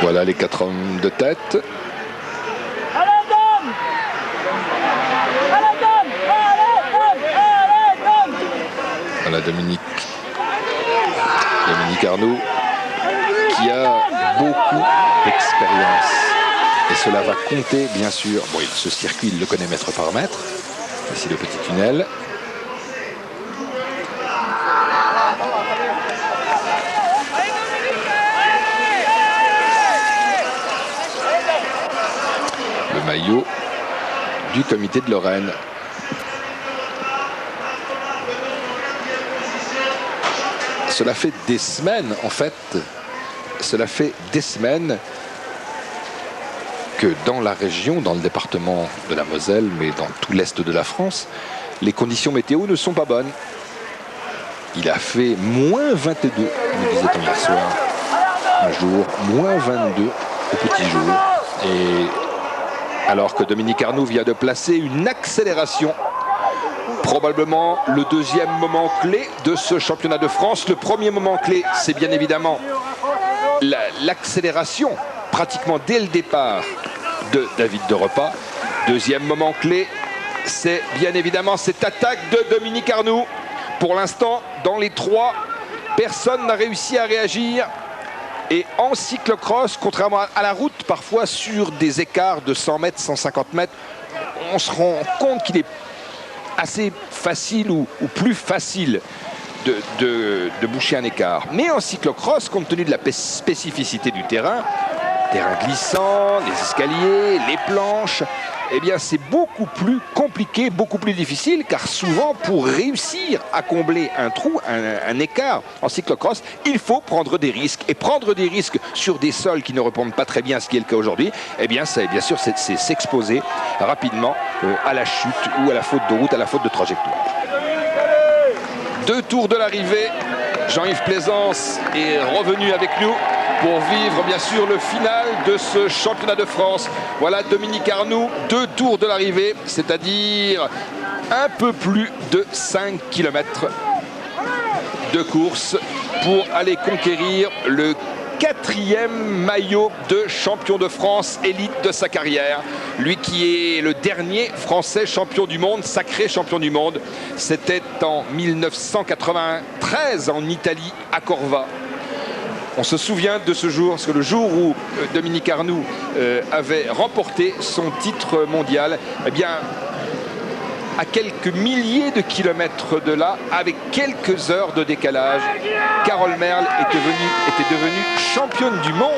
Voilà les 4 hommes de tête. Voilà Dominique Arnoux qui a beaucoup d'expérience. Et cela va compter, bien sûr. Bon, ce circuit, il le connaît mètre par mètre. Ici, le petit tunnel. Le maillot du comité de Lorraine. Cela fait des semaines, en fait, cela fait des semaines que dans la région, dans le département de la Moselle, mais dans tout l'est de la France, les conditions météo ne sont pas bonnes. Il a fait moins 22, nous disait-on hier soir, un jour, moins 22 au petit jour. Et alors que Dominique Arnoux vient de placer une accélération, probablement le deuxième moment clé de ce championnat de France. Le premier moment clé, c'est bien évidemment l'accélération, pratiquement dès le départ, de David de Repas. Deuxième moment clé, c'est bien évidemment cette attaque de Dominique Arnoux. Pour l'instant, dans les 3, personne n'a réussi à réagir. Et en cyclocross, contrairement à la route, parfois sur des écarts de 100 mètres, 150 mètres, on se rend compte qu'il est assez facile ou plus facile de boucher un écart. Mais en cyclocross, compte tenu de la spécificité du terrain glissant, les escaliers, les planches, eh bien c'est beaucoup plus compliqué, beaucoup plus difficile, car souvent pour réussir à combler un trou, un écart en cyclocross, il faut prendre des risques. Et prendre des risques sur des sols qui ne répondent pas très bien à ce qui est le cas aujourd'hui, eh bien c'est bien sûr c'est s'exposer rapidement à la chute ou à la faute de route, à la faute de trajectoire. 2 tours de l'arrivée, Jean-Yves Plaisance est revenu avec nous pour vivre bien sûr le final de ce championnat de France. Voilà Dominique Arnoux, 2 tours de l'arrivée, c'est-à-dire un peu plus de 5 km de course pour aller conquérir le 4e maillot de champion de France élite de sa carrière. Lui qui est le dernier Français champion du monde, sacré champion du monde. C'était en 1993 en Italie, à Corva. On se souvient de ce jour, parce que le jour où Dominique Arnoux avait remporté son titre mondial, eh bien, à quelques milliers de kilomètres de là, avec quelques heures de décalage, Carole Merle était devenue championne du monde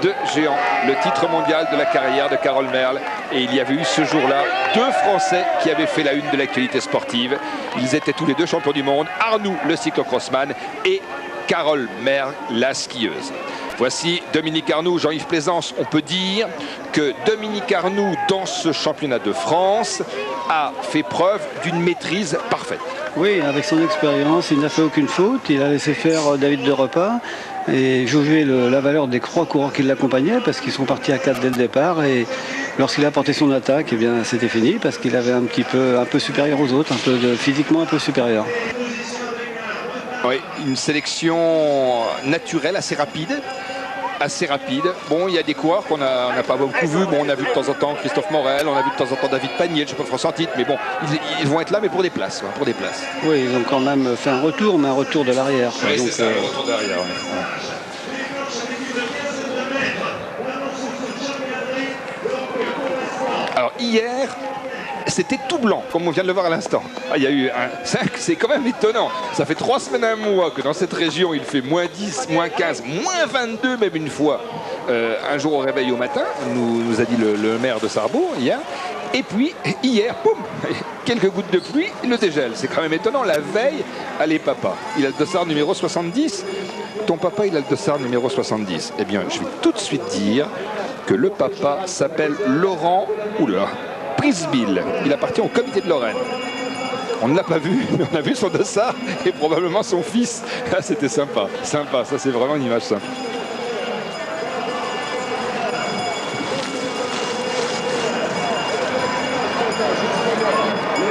de géant. Le titre mondial de la carrière de Carole Merle. Et il y avait eu ce jour-là 2 Français qui avaient fait la une de l'actualité sportive. Ils étaient tous les 2 champions du monde. Arnoux, le cyclocrossman, et Carole Merle, la skieuse. Voici Dominique Arnoux, Jean-Yves Plaisance. On peut dire que Dominique Arnoux, dans ce championnat de France, a fait preuve d'une maîtrise parfaite. Oui, avec son expérience, il n'a fait aucune faute. Il a laissé faire David de Repas et jauger la valeur des 3 coureurs qui l'accompagnaient, parce qu'ils sont partis à 4 dès le départ. Et lorsqu'il a porté son attaque, eh bien, c'était fini, parce qu'il avait un peu supérieur aux autres, physiquement un peu supérieur. Oui, une sélection naturelle assez rapide. Bon, il y a des coureurs qu'on n'a pas beaucoup vus. Bon, on a vu de temps en temps Christophe Morel, on a vu de temps en temps David Panier, je sais pas François titre, mais bon, ils vont être là, mais pour des places. Oui, ils ont quand même fait un retour, mais un retour de l'arrière. Oui, c'est ça, un retour de l'arrière. Oui. Alors, hier, c'était tout blanc, comme on vient de le voir à l'instant. Ah, il y a eu c'est quand même étonnant. Ça fait 3 semaines, un mois que dans cette région, il fait moins 10, moins 15, moins 22 même une fois. Un jour au réveil au matin, nous a dit le maire de Sarrebourg hier. Et puis, hier, boum, quelques gouttes de pluie, le dégel. C'est quand même étonnant. La veille, allez papa, il a le dossard numéro 70. Ton papa, il a le dossard numéro 70. Eh bien, je vais tout de suite dire que le papa s'appelle Laurent Prisbil. Il appartient au comité de Lorraine. On ne l'a pas vu, mais on a vu son dossard et probablement son fils. Ah, c'était sympa, ça c'est vraiment une image simple.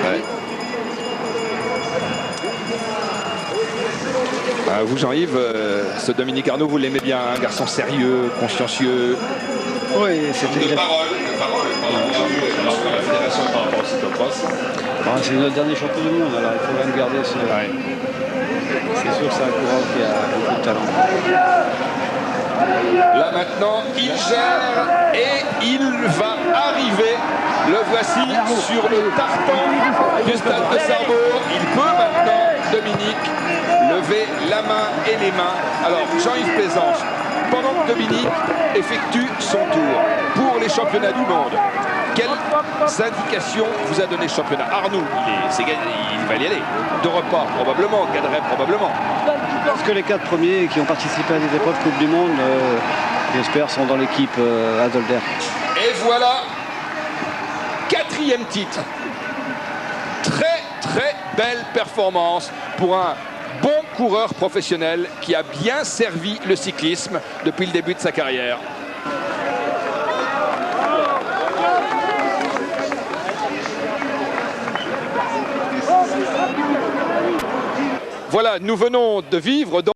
Ouais. Vous, Jean-Yves, ce Dominique Arnaud, vous l'aimez bien, un garçon sérieux, consciencieux. Oui, c'était... C'est notre dernier champion du monde, alors il faut même garder ce... Ouais. C'est sûr que c'est un coureur qui a beaucoup de talent. Là maintenant, il gère et il va arriver. Le voici sur le tartan du stade de Sarrebourg. Il peut maintenant, Dominique, lever la main et les mains. Alors, Jean-Yves Plaisance, pendant que Dominique effectue son tour pour les championnats du monde, quelles indications vous a donné le championnat? Arnoux, il va y aller. De repas, probablement. Cadret, probablement. Parce que les 4 premiers qui ont participé à des épreuves Coupe du Monde, j'espère, sont dans l'équipe Adolder. Et voilà, 4e titre. Très, très belle performance pour un bon coureur professionnel qui a bien servi le cyclisme depuis le début de sa carrière. Voilà, nous venons de vivre